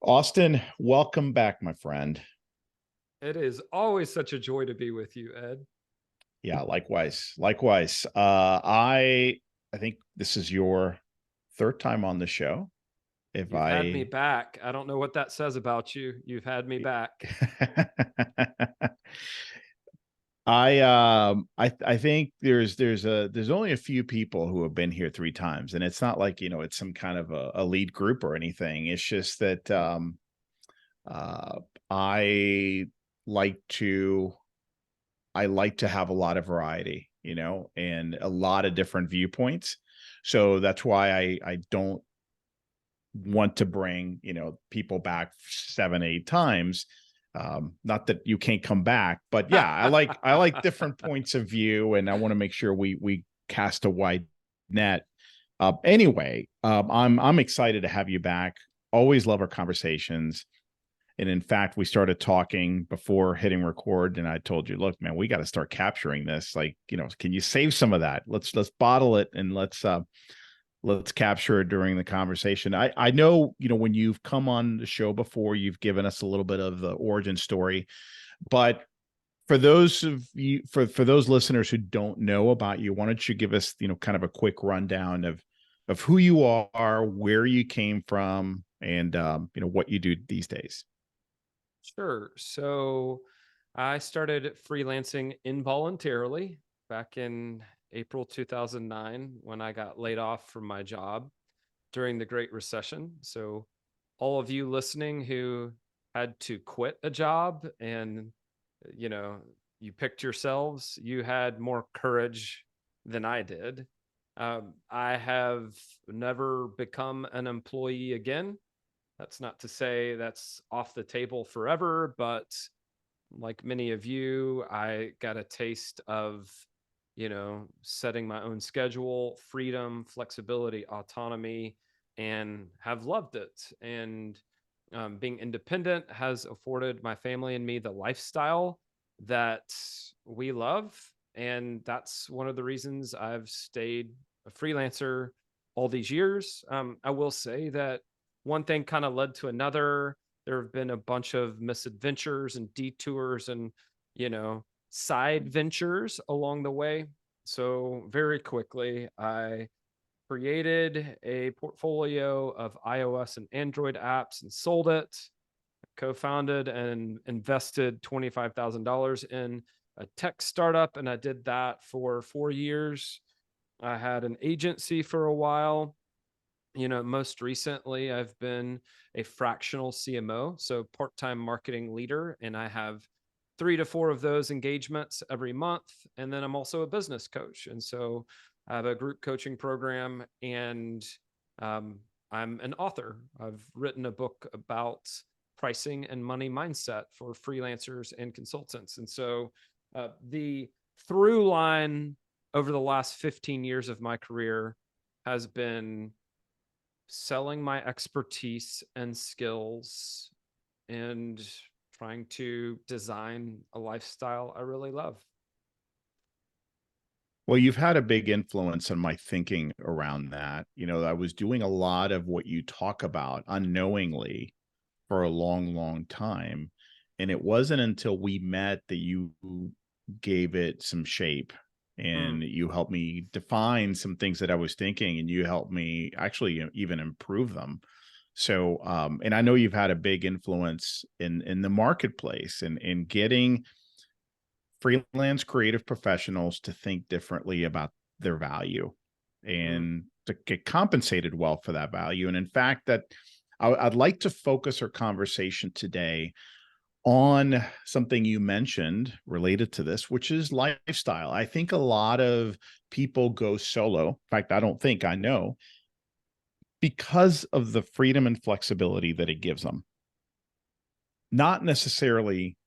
Austin, welcome back, my friend. It is always such a joy to be with you, Ed. Yeah, likewise. Likewise. I think this is your third time on the show. If You've had me I back. I don't know what that says about you. You've had me back. I think there's only a few people who have been here three times, and it's not like, it's some kind of a lead group or anything. It's just that uh I like to I like to have a lot of variety, and a lot of different viewpoints. So that's why I don't want to bring, people back 7, 8 times. Not that you can't come back, but yeah, I like different points of view, and I want to make sure we cast a wide net. Anyway, I'm excited to have you back. Always love our conversations. And in fact, we started talking before hitting record, and I told you, look, man, we got to start capturing this. Like, can you save some of that? Let's bottle it, and let's capture it during the conversation. I know, when you've come on the show before, you've given us a little bit of the origin story, but for those of you, for those listeners who don't know about you, why don't you give us, kind of a quick rundown of who you are, where you came from, and what you do these days. Sure. So I started freelancing involuntarily back in April 2009 when I got laid off from my job during the Great Recession. So, all of you listening who had to quit a job and, you know, you picked yourselves, you had more courage than I did. I have never become an employee again. That's not to say that's off the table forever, but like many of you, I got a taste of, setting my own schedule, freedom, flexibility, autonomy, and have loved it. And being independent has afforded my family and me the lifestyle that we love. And that's one of the reasons I've stayed a freelancer all these years. I will say that one thing kind of led to another. There have been a bunch of misadventures and detours and, side ventures along the way. So, very quickly, I created a portfolio of iOS and Android apps and sold it, co founded and invested $25,000 in a tech startup. And I did that for 4 years. I had an agency for a while. Most recently, I've been a fractional CMO, so part time marketing leader, and I have 3 to 4 of those engagements every month. And then I'm also a business coach. And so I have a group coaching program, and um, I'm an author. I've written a book about pricing and money mindset for freelancers and consultants. And so the through line over the last 15 years of my career has been selling my expertise and skills and trying to design a lifestyle I really love. Well, you've had a big influence on my thinking around that. I was doing a lot of what you talk about unknowingly for a long, long time. And it wasn't until we met that you gave it some shape, Mm. and you helped me define some things that I was thinking, and you helped me actually even improve them. So, and I know you've had a big influence in the marketplace and in getting freelance creative professionals to think differently about their value Mm. and to get compensated well for that value. And in fact, I'd like to focus our conversation today on something you mentioned related to this, which is lifestyle. I think a lot of people go solo. In fact, I don't think I know, because of the freedom and flexibility that it gives them, not necessarily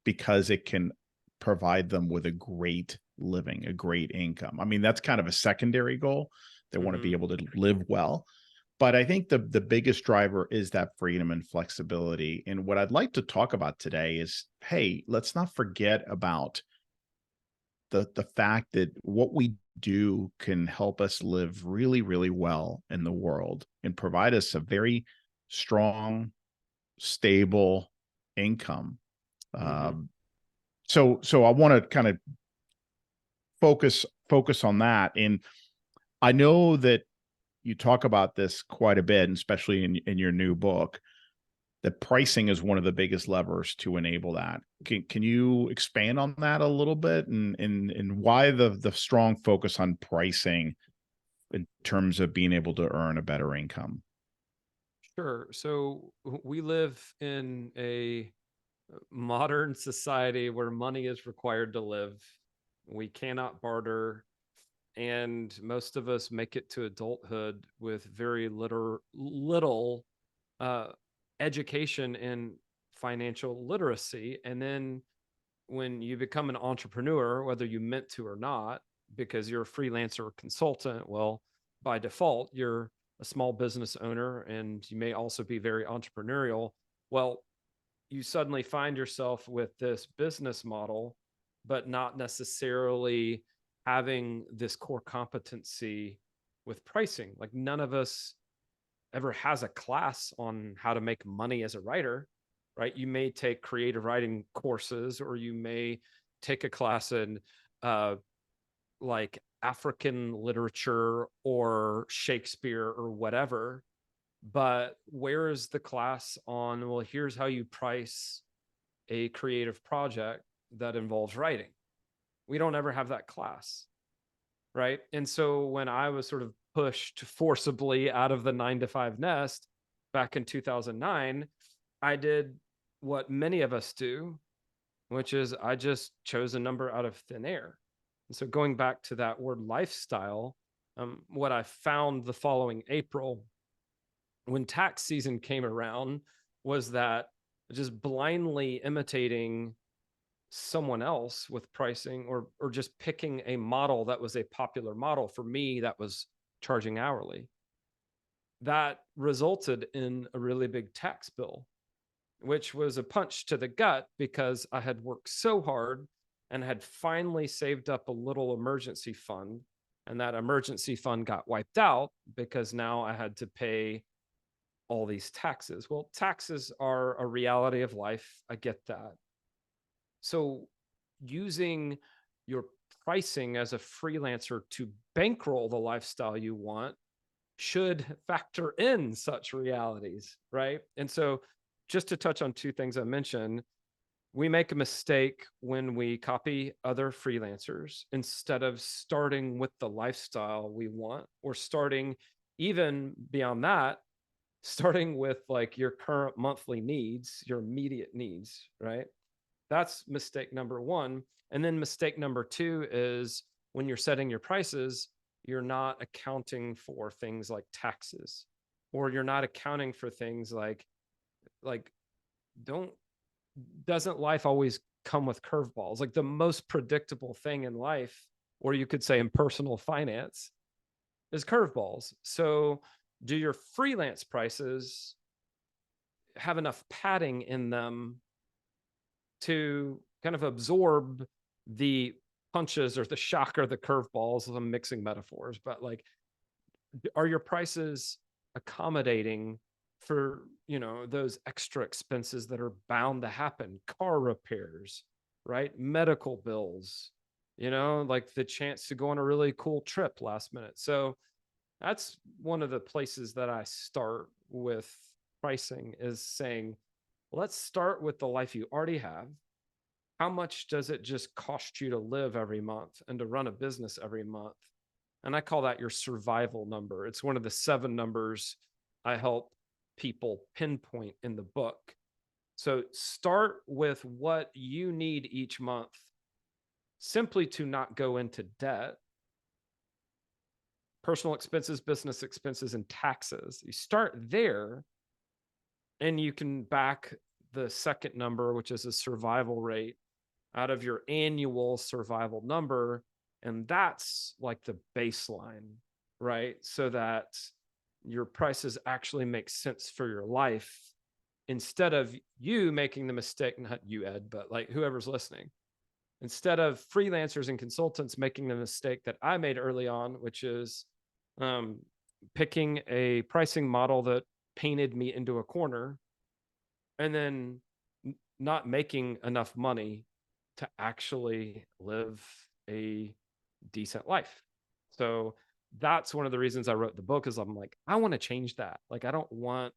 because it can provide them with a great living, a great income. I mean, that's kind of a secondary goal. They want to be Hmm. able to live well. But I think the biggest driver is that freedom and flexibility. And what I'd like to talk about today is, hey, let's not forget about the fact that what we do can help us live really, really well in the world and provide us a very strong, stable income. Mm-hmm. Um, so I want to kind of focus on that. And I know that you talk about this quite a bit, and especially in your new book, that pricing is one of the biggest levers to enable that. Can you expand on that a little bit, and why the strong focus on pricing in terms of being able to earn a better income? Sure. So we live in a modern society where money is required to live. We cannot barter, and most of us make it to adulthood with very little uh, education in financial literacy. And then when you become an entrepreneur, whether you meant to or not, because you're a freelancer or consultant, well, by default, you're a small business owner and you may also be very entrepreneurial. Well, you suddenly find yourself with this business model, but not necessarily having this core competency with pricing. Like none of us ever has a class on how to make money as a writer, right? You may take creative writing courses, or you may take a class in uh, like African literature or Shakespeare or whatever. But where is the class on, well, here's how you price a creative project that involves writing? We don't ever have that class, right? And so when I was sort of pushed forcibly out of the 9 to 5 nest back in 2009, I did what many of us do, which is I just chose a number out of thin air. And so going back to that word lifestyle, what I found the following April when tax season came around was that just blindly imitating someone else with pricing, or just picking a model that was a popular model for me that was charging hourly, that resulted in a really big tax bill, which was a punch to the gut because I had worked so hard and had finally saved up a little emergency fund, and that emergency fund got wiped out because now I had to pay all these taxes. Well, taxes are a reality of life. I get that. So using your pricing as a freelancer to bankroll the lifestyle you want should factor in such realities, right? And so just to touch on two things I mentioned, we make a mistake when we copy other freelancers instead of starting with the lifestyle we want, or starting even beyond that, starting with like your current monthly needs, your immediate needs, right? That's mistake number one. And then mistake number two is when you're setting your prices, you're not accounting for things like taxes, or you're not accounting for things like don't doesn't life always come with curveballs? Like the most predictable thing in life, or you could say in personal finance, is curveballs. So do your freelance prices have enough padding in them to kind of absorb the punches or the shock or the curveballs? I'm mixing metaphors, but like, are your prices accommodating for, those extra expenses that are bound to happen? Car repairs, right? Medical bills, like the chance to go on a really cool trip last minute. So that's one of the places that I start with pricing, is saying, let's start with the life you already have. How much does it just cost you to live every month and to run a business every month? And I call that your survival number. It's one of the 7 numbers I help people pinpoint in the book. So start with what you need each month simply to not go into debt. Personal expenses, business expenses, and taxes. You start there, and you can back the second number, which is a survival rate, out of your annual survival number. And that's like the baseline, right? So that your prices actually make sense for your life, instead of you making the mistake, not you, Ed, but like whoever's listening, instead of freelancers and consultants making the mistake that I made early on, which is um, picking a pricing model that painted me into a corner and then not making enough money to actually live a decent life. So that's one of the reasons I wrote the book, is I'm like, I want to change that. Like, I don't want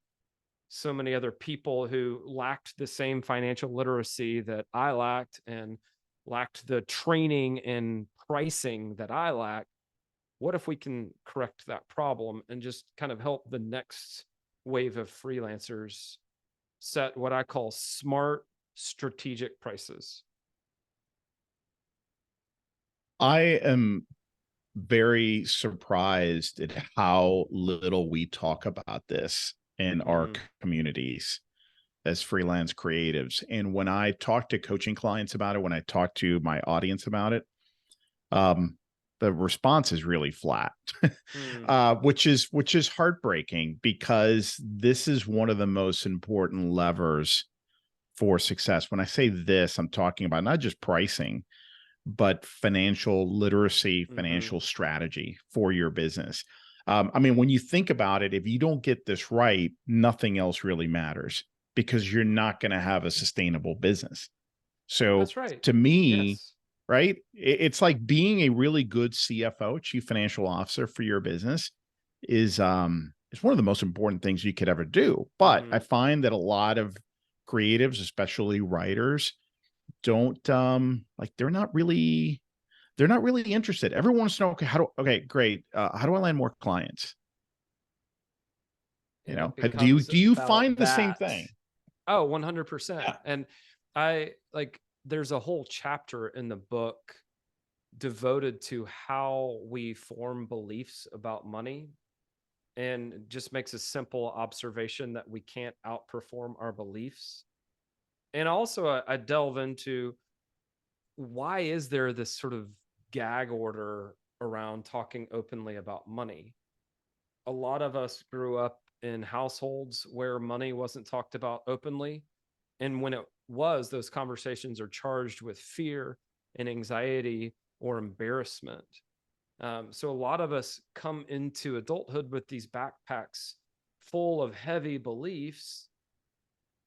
so many other people who lacked the same financial literacy that I lacked, and lacked the training and pricing that I lacked. What if we can correct that problem and just kind of help the next wave of freelancers set what I call smart strategic prices? I am very surprised at how little we talk about this in our Mm-hmm. communities as freelance creatives. And when I talk to coaching clients about it, when I talk to my audience about it, um, the response is really flat, Mm, which is heartbreaking, because this is one of the most important levers for success. When I say this, I'm talking about not just pricing, but financial literacy, mm-hmm. financial strategy for your business. I mean, when you think about it, if you don't get this right, nothing else really matters, because you're not going to have a sustainable business. So That's right. to me, Yes. right, it's like being a really good CFO, chief financial officer for your business, is one of the most important things you could ever do. But Mm-hmm. I find that a lot of creatives, especially writers, don't like they're not really interested. Everyone wants to know, okay, okay, great. How do I land more clients? You And it know, becomes do you about find the same that. thing? Oh, 100%. Yeah. And I like, there's a whole chapter in the book devoted to how we form beliefs about money, and just makes a simple observation that we can't outperform our beliefs. And also, I delve into why is there this sort of gag order around talking openly about money. A lot of us grew up in households where money wasn't talked about openly. And when it was, those conversations are charged with fear and anxiety or embarrassment. So a lot of us come into adulthood with these backpacks full of heavy beliefs,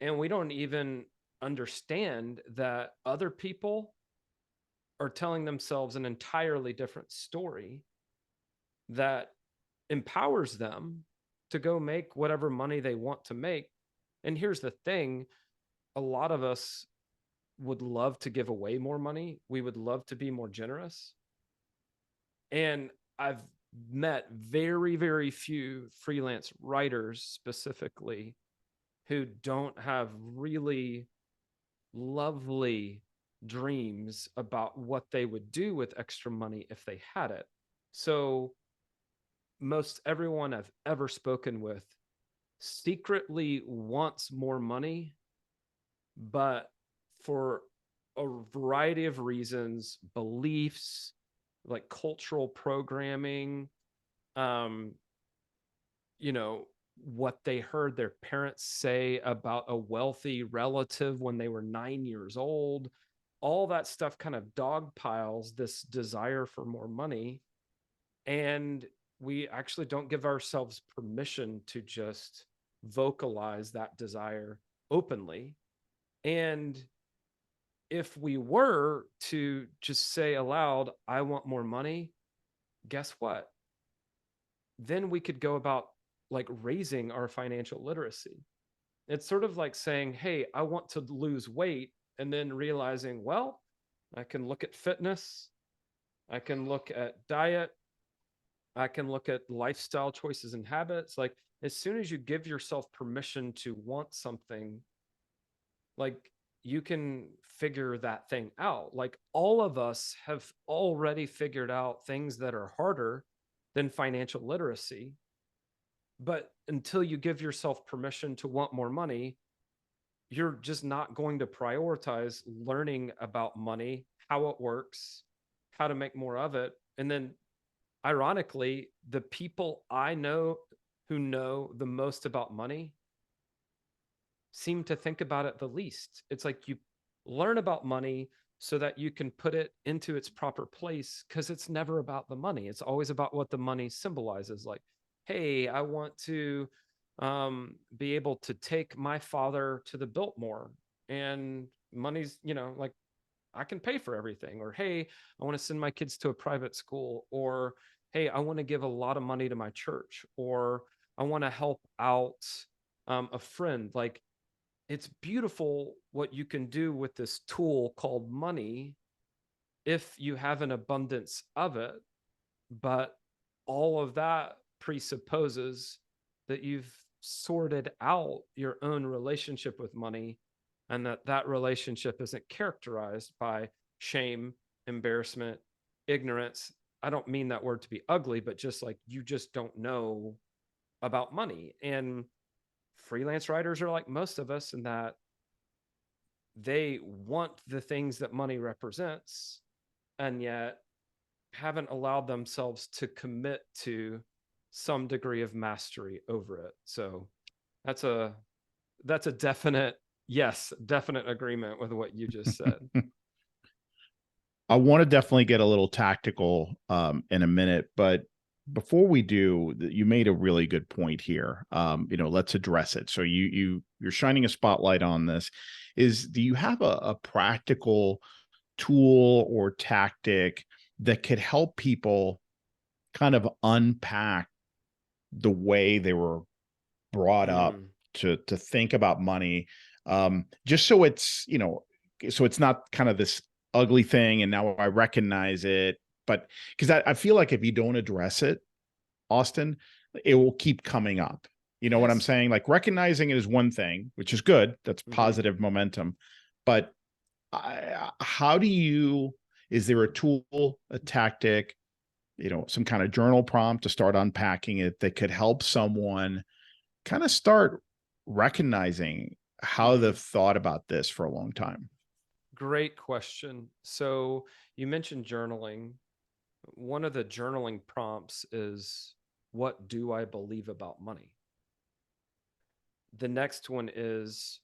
and we don't even understand that other people are telling themselves an entirely different story that empowers them to go make whatever money they want to make. And here's the thing, a lot of us would love to give away more money. We would love to be more generous. And I've met very, very few freelance writers specifically who don't have really lovely dreams about what they would do with extra money if they had it. So, most everyone I've ever spoken with secretly wants more money, but for a variety of reasons, beliefs, like cultural programming, um, you know, what they heard their parents say about a wealthy relative when they were 9 years old, all that stuff kind of dogpiles this desire for more money. And we actually don't give ourselves permission to just vocalize that desire openly. And if we were to just say aloud, I want more money, guess what? Then we could go about like raising our financial literacy. It's sort of like saying, hey, I want to lose weight, and then realizing, well, I can look at fitness, I can look at diet, I can look at lifestyle choices and habits. Like, as soon as you give yourself permission to want something, like, you can figure that thing out. Like, all of us have already figured out things that are harder than financial literacy. But until you give yourself permission to want more money, you're just not going to prioritize learning about money, how it works, how to make more of it. And then, ironically, the people I know who know the most about money seem to think about it the least. It's like you learn about money so that you can put it into its proper place, because it's never about the money. It's always about what the money symbolizes. Like, hey, I want to be able to take my father to the Biltmore, and money's, like, I can pay for everything. Or, hey, I want to send my kids to a private school. Or, hey, I want to give a lot of money to my church. Or, I want to help out a friend. Like, it's beautiful what you can do with this tool called money if you have an abundance of it. But all of that presupposes that you've sorted out your own relationship with money, and that relationship isn't characterized by shame, embarrassment, ignorance. I don't mean that word to be ugly, but just like you just don't know about money. And freelance writers are like most of us in that they want the things that money represents, and yet haven't allowed themselves to commit to some degree of mastery over it. So that's a definite yes, definite agreement with what you just said. I want to definitely get a little tactical in a minute, but before we do, you made a really good point here. Let's address it. So you're shining a spotlight on this. Do you have a practical tool or tactic that could help people kind of unpack the way they were brought up Mm, to think about money, just so it's not kind of this ugly thing and now I recognize it, but because I feel like if you don't address it, Austin, it will keep coming up. You know what I'm yes. saying? Like, recognizing it is one thing, which is good, that's Hmm. positive momentum, but how do you, is there a tool, a tactic, some kind of journal prompt to start unpacking it that could help someone kind of start recognizing how Hmm. they've thought about this for a long time? Great question. So you mentioned journaling. One of the journaling prompts is, what do I believe about money? The next one is,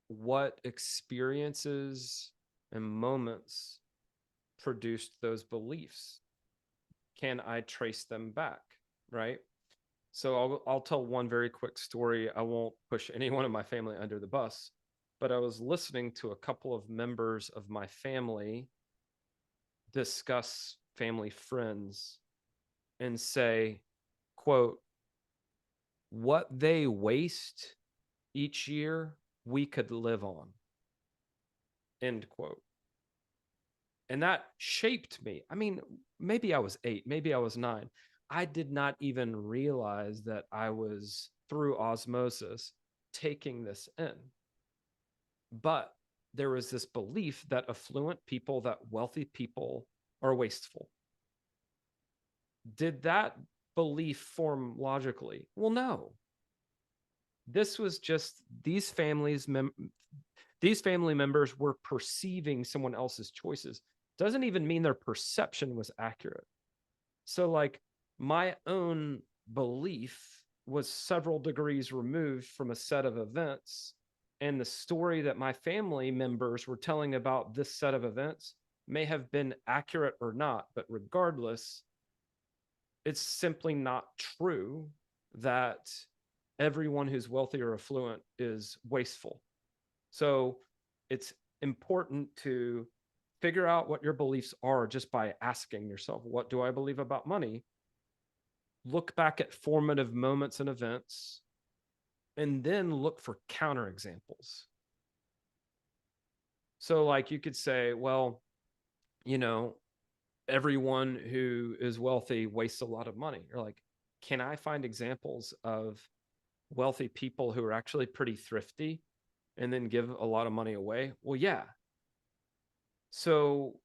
what experiences and moments produced those beliefs? Can I trace them back? Right. So I'll tell one very quick story. I won't push anyone in my family under the bus, but I was listening to a couple of members of my family discuss family friends and say, quote, what they waste each year, we could live on, end quote. And that shaped me. I mean, maybe I was 8, maybe I was 9. I did not even realize that I was, through osmosis, taking this in. But there was this belief that affluent people, that wealthy people are wasteful. Did that belief form logically? Well, no. This was just these family members were perceiving someone else's choices. Doesn't even mean their perception was accurate. So, like, my own belief was several degrees removed from a set of events. And the story that my family members were telling about this set of events may have been accurate or not. But regardless, it's simply not true that everyone who's wealthy or affluent is wasteful. So it's important to figure out what your beliefs are just by asking yourself, what do I believe about money? Look back at formative moments and events, and then look for counterexamples. So, like, you could say, well, you know, everyone who is wealthy wastes a lot of money. You're like, can I find examples of wealthy people who are actually pretty thrifty and then give a lot of money away? Well, yeah. So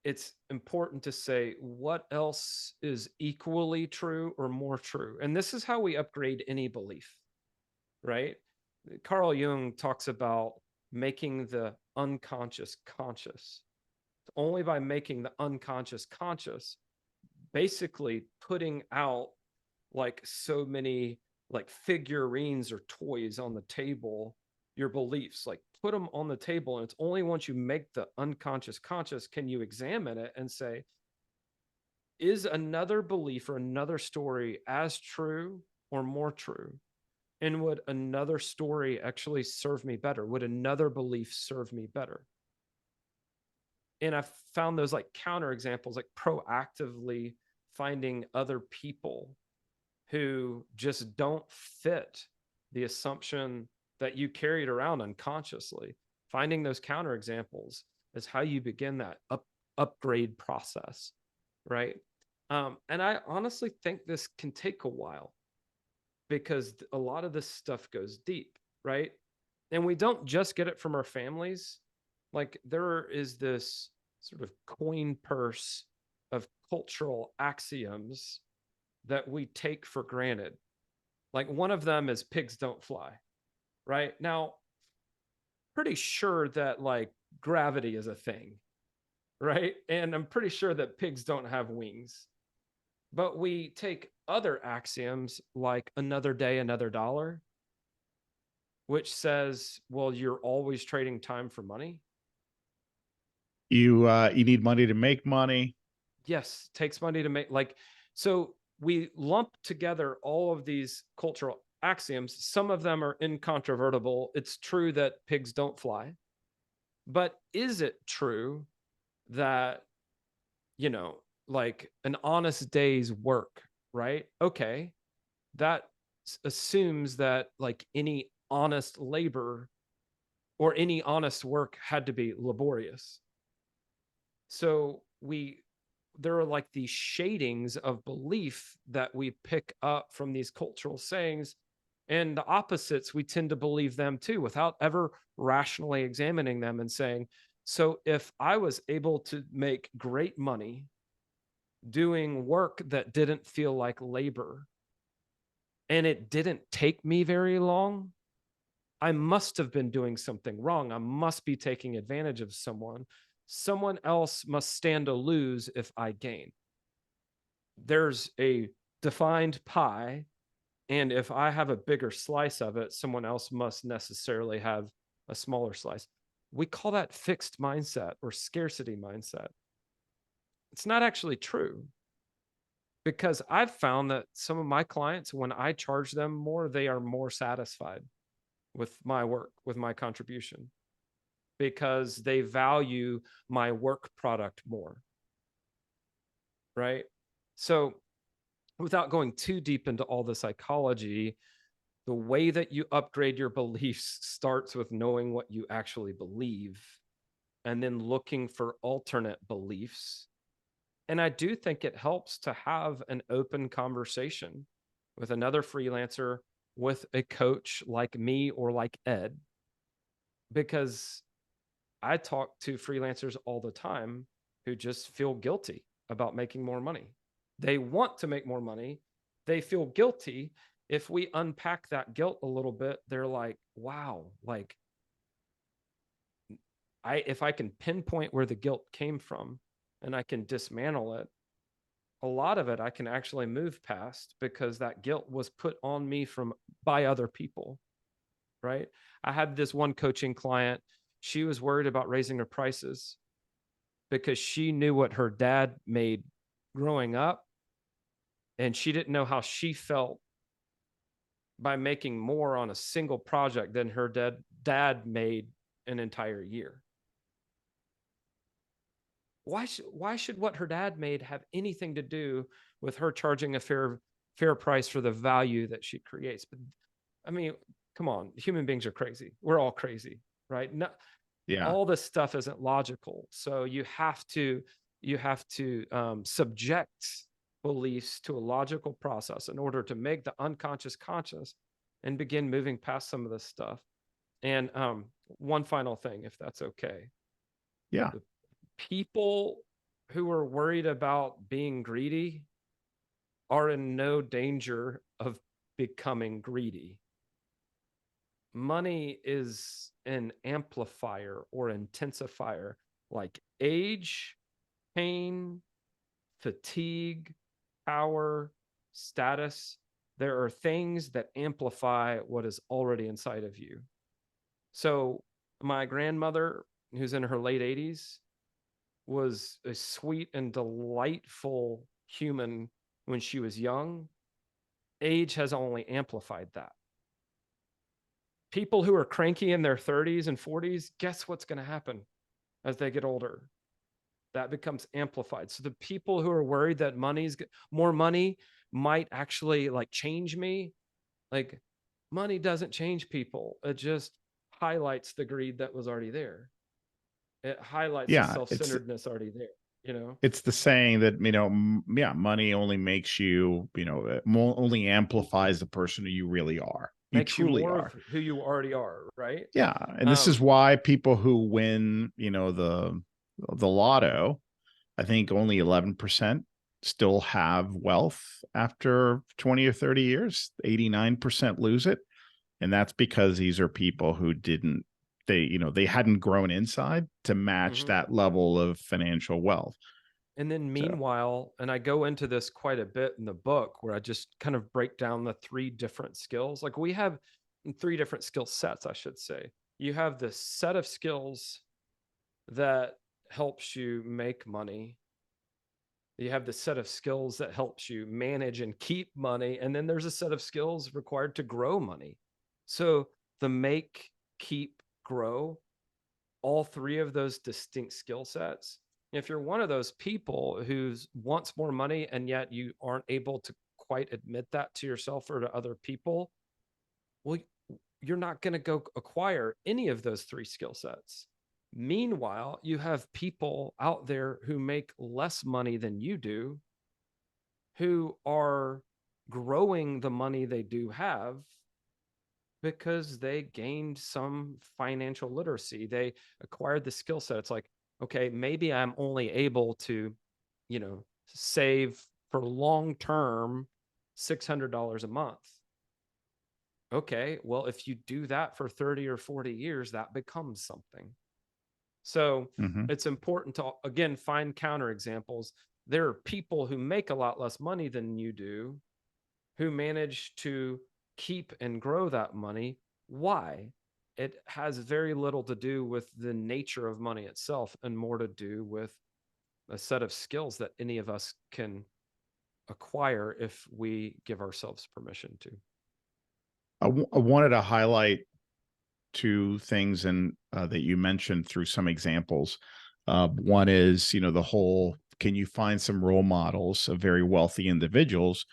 it's important to say what else is equally true or more true. And this is how we upgrade any belief, right? Carl Jung talks about making the unconscious conscious. Only by making the unconscious conscious, basically putting out like so many like figurines or toys on the table, your beliefs, like put them on the table. And it's only once you make the unconscious conscious can you examine it and say, is another belief or another story as true or more true? And would another story actually serve me better? Would another belief serve me better? And I found those like counter examples, like proactively finding other people who just don't fit the assumption that you carried around unconsciously. Finding those counter examples is how you begin that upgrade process, right? And I honestly think this can take a while because a lot of this stuff goes deep, right? And we don't just get it from our families. Like there is this sort of coin purse of cultural axioms that we take for granted. Like one of them is pigs don't fly, right? Now, pretty sure that like gravity is a thing, right? And I'm pretty sure that pigs don't have wings. But we take other axioms like another day, another dollar, which says, well, you're always trading time for money. You need money to make money. Yes, takes money to make like so we lump together all of these cultural axioms. Some of them are incontrovertible. It's true that pigs don't fly. But is it true that, you know, like an honest day's work, right? Okay. That assumes that like any honest labor or any honest work had to be laborious. So there are like these shadings of belief that we pick up from these cultural sayings, and the opposites we tend to believe them too without ever rationally examining them and saying, so if I was able to make great money doing work that didn't feel like labor and it didn't take me very long, I must have been doing something wrong. I must be taking advantage of someone. Someone else must stand to lose if I gain. There's a defined pie, and if I have a bigger slice of it, someone else must necessarily have a smaller slice. We call that fixed mindset or scarcity mindset. It's not actually true because I've found that some of my clients, when I charge them more, they are more satisfied with my work, with my contribution, because they value my work product more. Right. So, without going too deep into all the psychology, the way that you upgrade your beliefs starts with knowing what you actually believe and then looking for alternate beliefs. And I do think it helps to have an open conversation with another freelancer, with a coach like me or like Ed, because I talk to freelancers all the time who just feel guilty about making more money. They want to make more money. They feel guilty. If we unpack that guilt a little bit, they're like, wow, like if I can pinpoint where the guilt came from and I can dismantle it, a lot of it I can actually move past because that guilt was put on me by other people, right? I had this one coaching client. She was worried about raising her prices because she knew what her dad made growing up, and she didn't know how she felt by making more on a single project than her dad made an entire year. Why should what her dad made have anything to do with her charging a fair price for the value that she creates? But I mean, come on, human beings are crazy. We're all crazy, right? No, Yeah. all this stuff isn't logical. So you have to subject beliefs to a logical process in order to make the unconscious conscious and begin moving past some of this stuff. And one final thing, if that's okay. Yeah. The people who are worried about being greedy are in no danger of becoming greedy. Money is an amplifier or intensifier, like age, pain, fatigue, power, status. There are things that amplify what is already inside of you. So, my grandmother, who's in her late 80s, was a sweet and delightful human when she was young. Age has only amplified that. people who are cranky in their 30s and 40s, guess what's going to happen as they get older? That becomes amplified. So the people who are worried that more money might actually like change me, like money doesn't change people. It just highlights the greed that was already there. It highlights the Yeah, self-centeredness already there, you know? it's the saying that, yeah, money only makes you, only amplifies the person who you really are. You Makes you truly more are. of who you already are, right? Yeah, and this is Um, why people who win, the lotto, I think only 11% still have wealth after 20 or 30 years. 89% lose it. And that's because these are people who they hadn't grown inside to match mhm. that level of financial wealth. And then So, meanwhile, and I go into this quite a bit in the book where I just kind of break down the three different skills. Like we have three different skill sets, I should say. You have this set of skills that helps you make money. You have the set of skills that helps you manage and keep money. And then there's a set of skills required to grow money. So the make, keep, grow, all three of those distinct skill sets. If you're one of those people who wants more money and yet you aren't able to quite admit that to yourself or to other people, well, you're not going to go acquire any of those three skill sets. Meanwhile, you have people out there who make less money than you do, who are growing the money they do have because they gained some financial literacy. They acquired the skill set. It's like, okay, maybe I'm only able to, save for long term $600 a month. Okay, well, if you do that for 30 or 40 years, that becomes something. So mhm. it's important to, again, find counterexamples. There are people who make a lot less money than you do who manage to keep and grow that money. Why? It has very little to do with the nature of money itself and more to do with a set of skills that any of us can acquire if we give ourselves permission to. I wanted to highlight two things that you mentioned through some examples. One is, the whole, can you find some role models of very wealthy individuals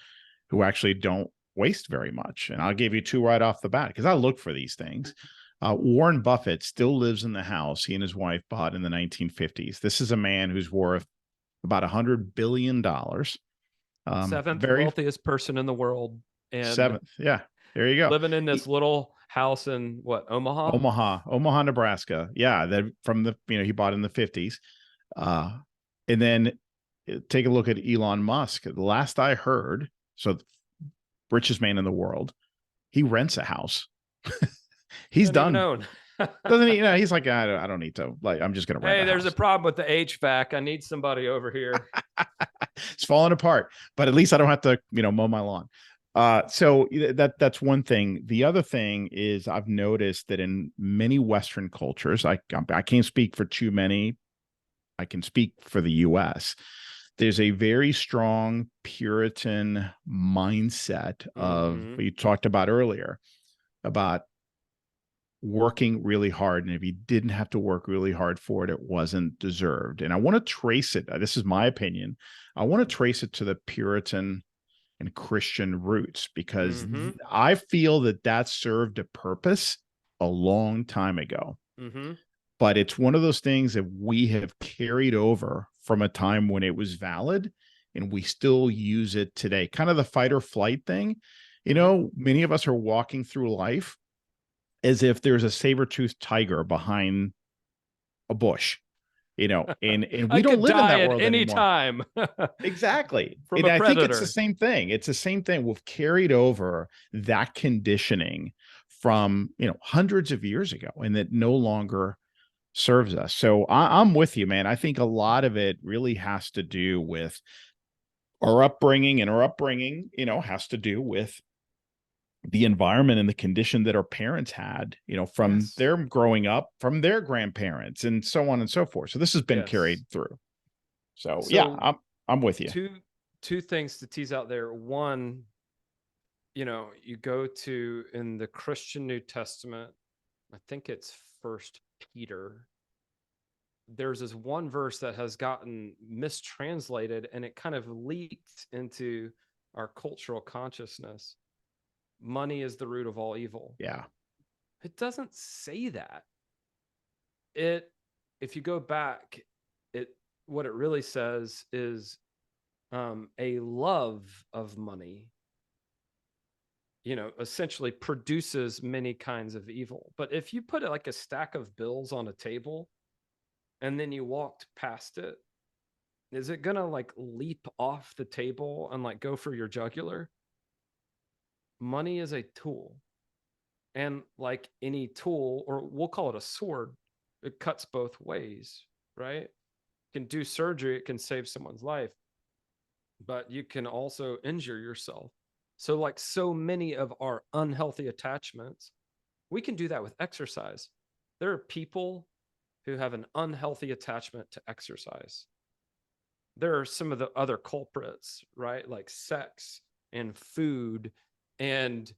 who actually don't waste very much? And I'll give you two right off the bat because I look for these things. Warren Buffett still lives in the house he and his wife bought in the 1950s. This is a man who's worth about $100 billion. Seventh Very wealthiest person in the world and seventh. Yeah, there you go. living in this little house in what, Omaha? Omaha, Nebraska. Yeah, that from he bought in the 50s. And then take a look at Elon Musk. The last I heard, so richest man in the world, he rents a house. He's Don't even done. own. Doesn't he? He's like, I don't need to, like, I'm just going to rent Hey, a there's a house. problem with the HVAC. I need somebody over here. It's falling apart, but at least I don't have to, mow my lawn. So that's one thing. The other thing is I've noticed that in many Western cultures, I can't speak for too many. I can speak for the US. There's a very strong Puritan mindset of Mm-hmm. what you talked about earlier about working really hard. And if you didn't have to work really hard for it, it wasn't deserved. And I want to trace it. This is my opinion. I want to trace it to the Puritan and Christian roots because Mm-hmm. I feel that served a purpose a long time ago. Mm-hmm. But it's one of those things that we have carried over from a time when it was valid and we still use it today. Kind of the fight or flight thing. Mm-hmm. Many of us are walking through life as if there's a saber-toothed tiger behind a bush, and I we don't could live in die that at world any anymore. time Exactly. from And a I think it's the predator. same thing. It's the same thing. We've carried over that conditioning from, hundreds of years ago, and that no longer serves us. So I'm with you, man. I think a lot of it really has to do with our upbringing, and our upbringing, has to do with the environment and the condition that our parents had, from Yes. their growing up, from their grandparents, and so on and so forth. So this has been Yes. carried through. So yeah, So I'm with you. two things to tease out there. One, You go to in the Christian New Testament, I think it's First Peter. There's this one verse that has gotten mistranslated and it kind of leaked into our cultural consciousness. Money is the root of all evil. Yeah. It doesn't say that. If you go back, what it really says is a love of money, essentially produces many kinds of evil. But if you put it like a stack of bills on a table and then you walked past it, is it gonna like leap off the table and like go for your jugular? Money is a tool. And like any tool, or we'll call it a sword, it cuts both ways, right? It can do surgery, it can save someone's life, but you can also injure yourself. So, like so many of our unhealthy attachments, we can do that with exercise. There are people who have an unhealthy attachment to exercise. There are some of the other culprits, right? Like sex and food and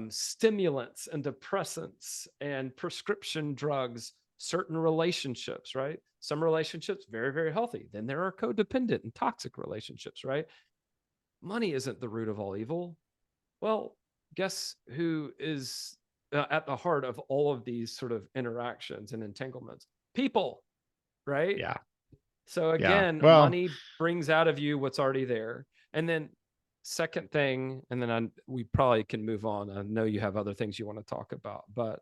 stimulants and depressants and prescription drugs, certain relationships, right? Some relationships, very, very healthy. Then there are codependent and toxic relationships, right? Money isn't the root of all evil. Well, guess who is at the heart of all of these sort of interactions and entanglements? People, right? Yeah. So Yeah. again, Well, money brings out of you what's already there. And then second thing, and then we probably can move on. I know you have other things you want to talk about, but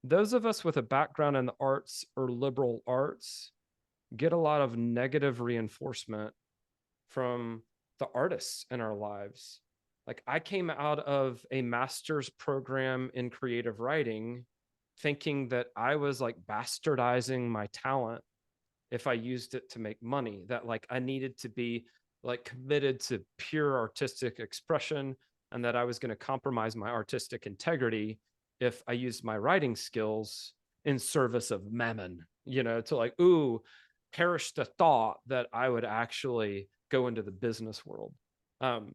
those of us with a background in the arts or liberal arts get a lot of negative reinforcement from the artists in our lives. Like I came out of a master's program in creative writing thinking that I was like bastardizing my talent if I used it to make money, that like I needed to be like committed to pure artistic expression and that I was going to compromise my artistic integrity if I used my writing skills in service of mammon, to like, ooh, perish the thought that I would actually go into the business world. Um,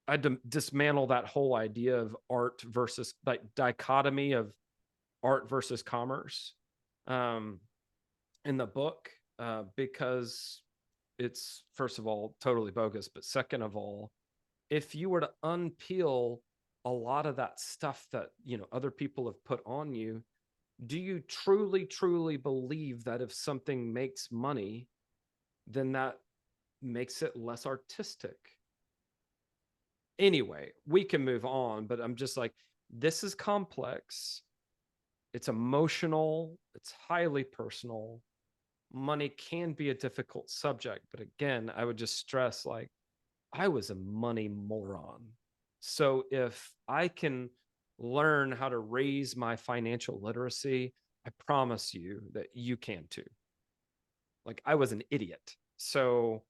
I dismantle that whole idea of art versus like dichotomy of art versus commerce. Um, in the book because it's, first of all, totally bogus, but second of all, if you were to unpeel a lot of that stuff that other people have put on you, do you truly believe that if something makes money, then that makes it less artistic? Anyway, we can move on, but I'm just like, this is complex, it's emotional, it's highly personal. Money can be a difficult subject, but again, I would just stress like I was a money moron. So if I can learn how to raise my financial literacy, I promise you that you can too. Like I was an idiot. So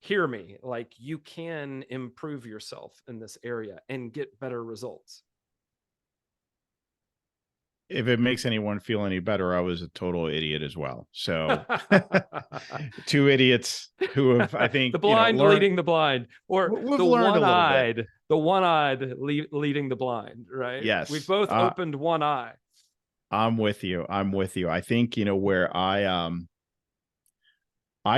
hear me, like you can improve yourself in this area and get better results. if it makes anyone feel any better, I was a total idiot as well. So two idiots who have, I think, The blind learned, leading the blind, or we've the learned a little bit. one-eyed leading the blind, right? We've Yes. both opened one eye. I'm with you. I'm with you. I think, where I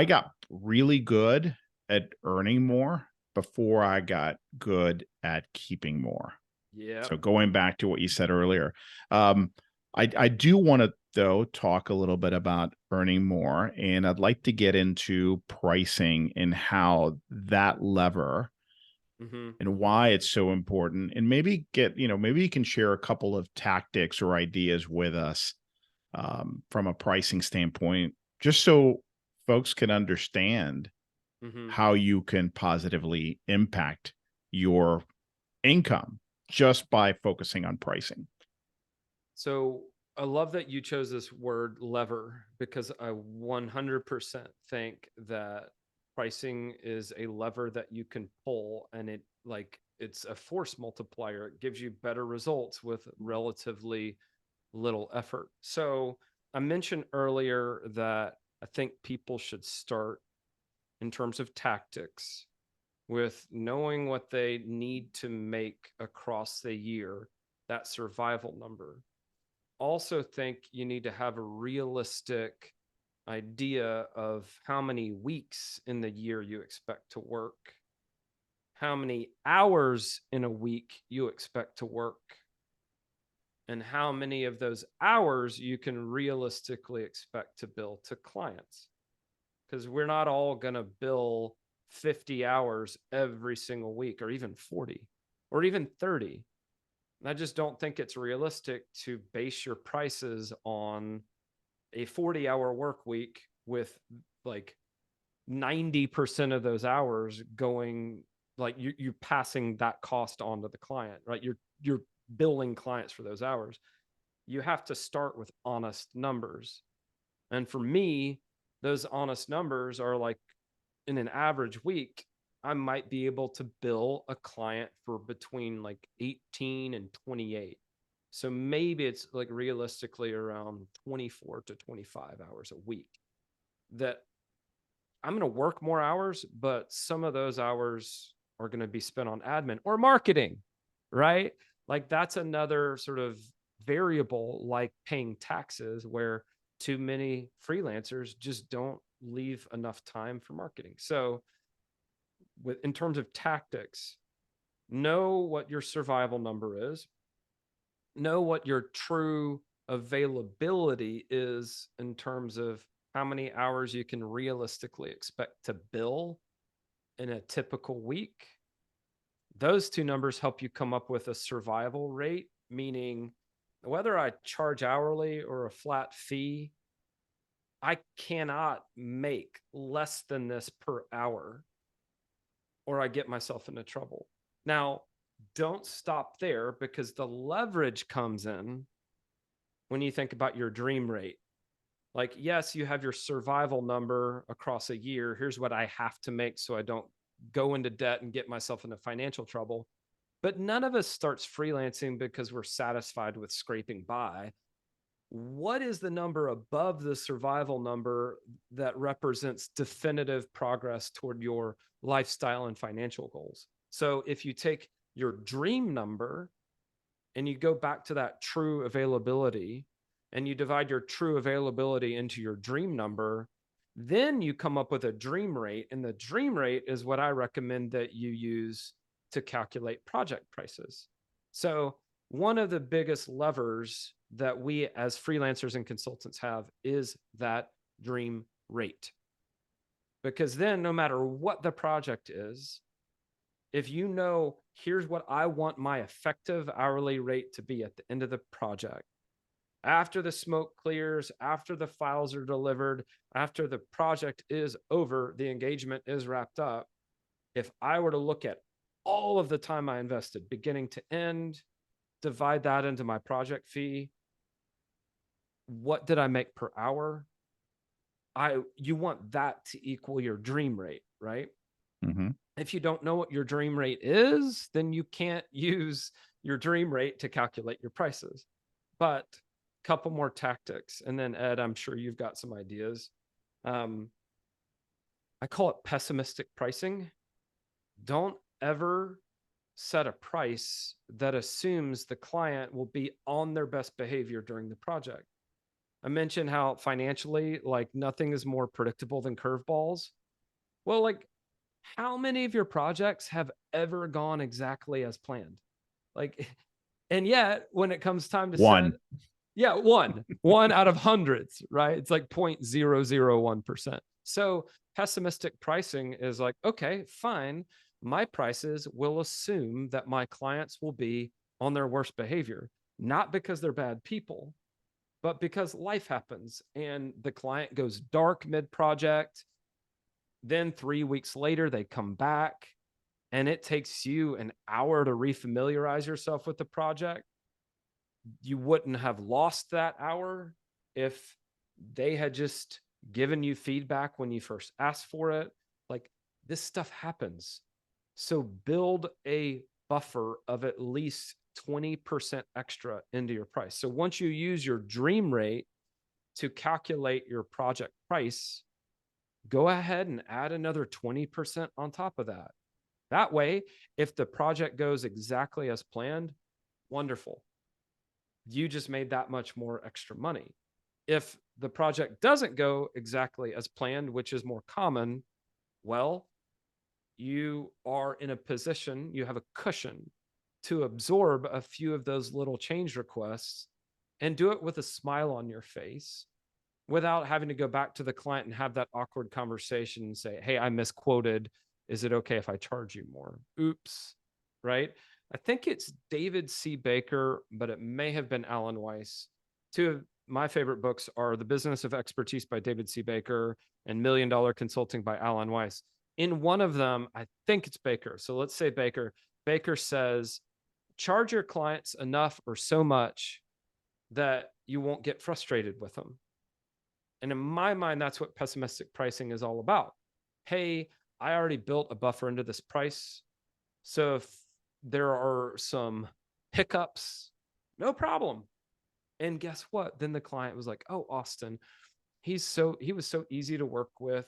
got really good at earning more before I got good at keeping more. Yeah. So going back to what you said earlier, I do want to though talk a little bit about earning more, and I'd like to get into pricing and how that lever Mm-hmm. and why it's so important, and maybe maybe you can share a couple of tactics or ideas with us from a pricing standpoint, just so folks can understand Mm-hmm. how you can positively impact your income just by focusing on pricing. So I love that you chose this word lever because I 100% think that pricing is a lever that you can pull, and it's a force multiplier. It gives you better results with relatively little effort. So I mentioned earlier that I think people should start in terms of tactics with knowing what they need to make across the year, that survival number. Also think you need to have a realistic idea of how many weeks in the year you expect to work, how many hours in a week you expect to work, and how many of those hours you can realistically expect to bill to clients. Because we're not all going to bill 50 hours every single week, or even 40, or even 30. And I just don't think it's realistic to base your prices on a 40-hour work week with like 90% of those hours going, like you passing that cost on to the client, right? You're billing clients for those hours. You have to start with honest numbers. And for me, those honest numbers are like, in an average week, I might be able to bill a client for between like 18 and 28. So maybe it's like realistically around 24 to 25 hours a week that I'm going to work more hours, but some of those hours are going to be spent on admin or marketing, right? Like that's another sort of variable, like paying taxes, where too many freelancers just don't leave enough time for marketing. So in terms of tactics, know what your survival number is, know what your true availability is in terms of how many hours you can realistically expect to bill in a typical week. Those two numbers help you come up with a survival rate, meaning whether I charge hourly or a flat fee, I cannot make less than this per hour or I get myself into trouble. Now, don't stop there, because the leverage comes in when you think about your dream rate. Like, yes, you have your survival number across a year. Here's what I have to make so I don't go into debt and get myself into financial trouble. But none of us starts freelancing because we're satisfied with scraping by. What is the number above the survival number that represents definitive progress toward your lifestyle and financial goals? So if you take your dream number and you go back to that true availability and you divide your true availability into your dream number, then you come up with a dream rate. And the dream rate is what I recommend that you use to calculate project prices. So one of the biggest levers that we as freelancers and consultants have is that dream rate. Because then no matter what the project is, if you know, here's what I want my effective hourly rate to be at the end of the project, after the smoke clears, after the files are delivered, after the project is over, the engagement is wrapped up. If I were to look at all of the time I invested, beginning to end, divide that into my project fee, what did I make per hour? You want that to equal your dream rate, right? Mm-hmm. If you don't know what your dream rate is, then you can't use your dream rate to calculate your prices. But a couple more tactics. And then Ed, I'm sure you've got some ideas. I call it pessimistic pricing. Don't ever set a price that assumes the client will be on their best behavior during the project. I mentioned how financially, like nothing is more predictable than curveballs. Well, like how many of your projects have ever gone exactly as planned? Like, and yet when it comes time to One. yeah, one out of hundreds, right? It's like 0.001%. So pessimistic pricing is like, okay, fine. My prices will assume that my clients will be on their worst behavior, not because they're bad people, but because life happens and the client goes dark mid-project. Then 3 weeks later, they come back and it takes you an hour to refamiliarize yourself with the project. You wouldn't have lost that hour if they had just given you feedback when you first asked for it. Like this stuff happens. So build a buffer of at least 20% extra into your price. So once you use your dream rate to calculate your project price, go ahead and add another 20% on top of that. That way, if the project goes exactly as planned, wonderful. You just made that much more extra money. If the project doesn't go exactly as planned, which is more common, well, you are in a position, you have a cushion to absorb a few of those little change requests and do it with a smile on your face without having to go back to the client and have that awkward conversation and say, hey, I misquoted. Is it okay if I charge you more? Oops. Right. I think it's David C. Baker, but it may have been Alan Weiss. Two of my favorite books are The Business of Expertise by David C. Baker and Million Dollar Consulting by Alan Weiss. In one of them, I think it's Baker. So let's say Baker. Baker says, charge your clients enough or so much that you won't get frustrated with them. And in my mind, that's what pessimistic pricing is all about. Hey, I already built a buffer into this price. So if there are some hiccups, no problem. And guess what? Then the client was like, oh, Austin, he was so easy to work with.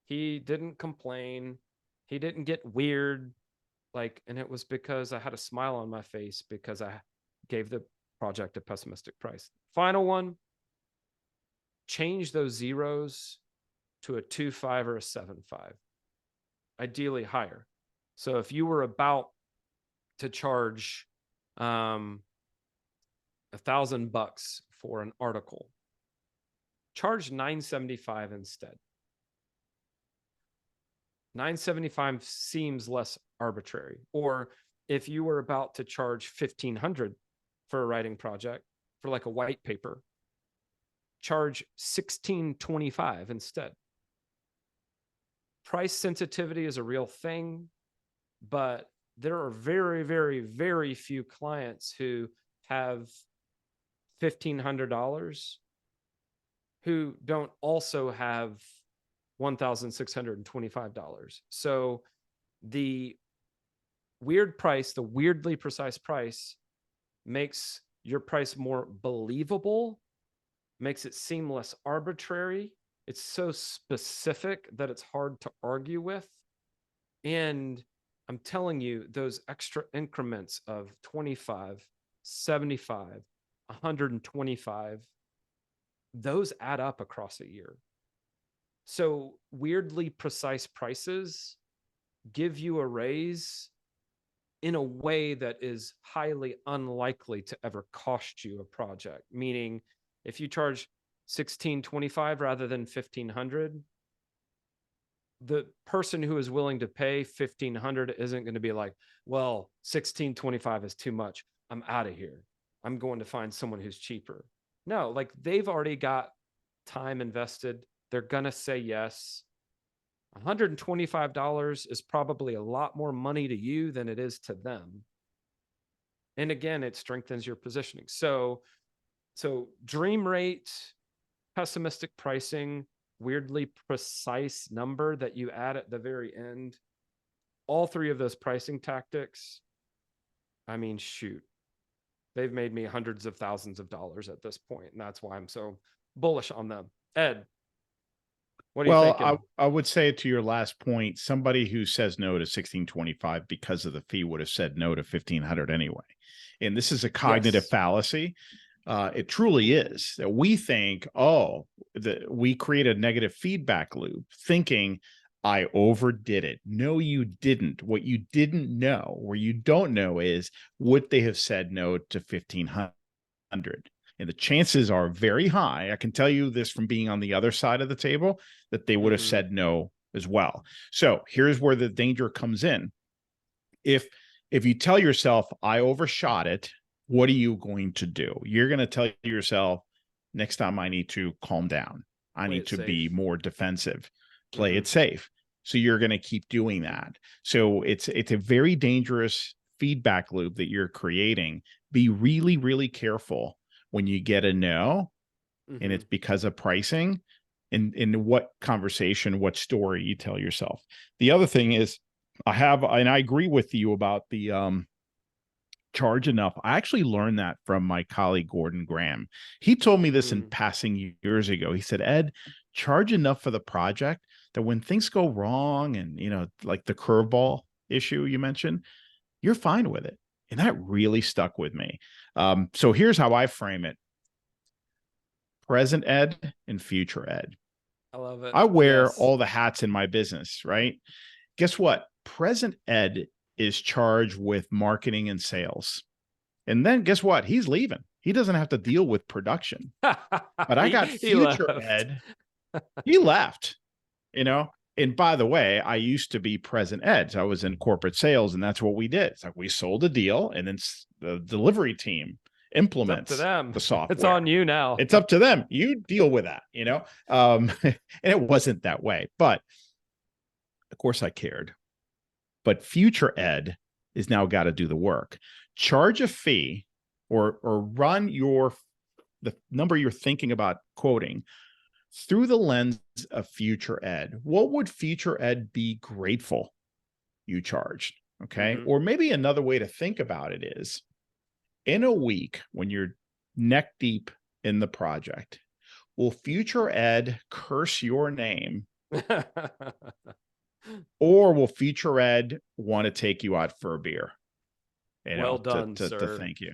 He didn't complain. He didn't get weird. And it was because I had a smile on my face because I gave the project a pessimistic price. Final one, change those zeros to a 2.5 or a 7.5, ideally higher. So if you were about to charge $1,000 for an article, charge $975 instead. $975 seems less arbitrary. Or if you were about to charge $1,500 for a writing project for like a white paper, charge $1,625 instead. Price sensitivity is a real thing, but there are very, very, very few clients who have $1,500 who don't also have $1,625. So the weird price, the weirdly precise price, makes your price more believable, makes it seem less arbitrary. It's so specific that it's hard to argue with. And I'm telling you, those extra increments of 25, 75, 125, those add up across a year. So weirdly precise prices give you a raise in a way that is highly unlikely to ever cost you a project. Meaning, if you charge $1,625 rather than $1,500, the person who is willing to pay $1,500 isn't going to be like, well, $1,625 is too much. I'm out of here. I'm going to find someone who's cheaper. No, they've already got time invested. They're going to say yes. $125 is probably a lot more money to you than it is to them. And again, it strengthens your positioning. So dream rate, pessimistic pricing, weirdly precise number that you add at the very end, all three of those pricing tactics, I mean, shoot, they've made me hundreds of thousands of dollars at this point, and that's why I'm so bullish on them. Ed, what are you thinking? I would say to your last point, somebody who says no to 1625 because of the fee would have said no to 1,500 anyway. And this is a cognitive fallacy. It truly is that we think, we create a negative feedback loop thinking I overdid it. No, you didn't. What you didn't know, or you don't know, is would they have said no to 1,500? And the chances are very high, I can tell you this from being on the other side of the table, that they would have said no as well. So here's where the danger comes in. If you tell yourself, I overshot it, what are you going to do? You're going to tell yourself, next time I need to calm down. I need to be more defensive. Play it safe. So you're going to keep doing that. So it's a very dangerous feedback loop that you're creating. Be really, really careful when you get a no, and it's because of pricing, in what conversation, what story you tell yourself. The other thing is, I agree with you about the charge enough. I actually learned that from my colleague, Gordon Graham. He told me this in passing years ago. He said, Ed, charge enough for the project that when things go wrong and, like the curveball issue you mentioned, you're fine with it. And that really stuck with me. So here's how I frame it: present ed and future ed. I love it. I wear Yes. all the hats in my business, right? Guess what? Present ed is charged with marketing and sales. And then guess what? He's leaving. He doesn't have to deal with production. But I got He future left. ed. He left, you know? And by the way, I used to be present ed. So I was in corporate sales, and that's what we did. It's like we sold a deal, and then the delivery team It's up to implements them. the It's software. on you now. It's up to them. You deal with that, you know? And it wasn't that way. But of course I cared. But future ed is now got to do the work. Charge a fee or run the number you're thinking about quoting through the lens of future ed. What would future ed be grateful you charged? Okay. Mm-hmm. Or maybe another way to think about it is, in a week when you're neck deep in the project, will future ed curse your name, or will future ed want to take you out for a beer, Well done, to sir. thank you?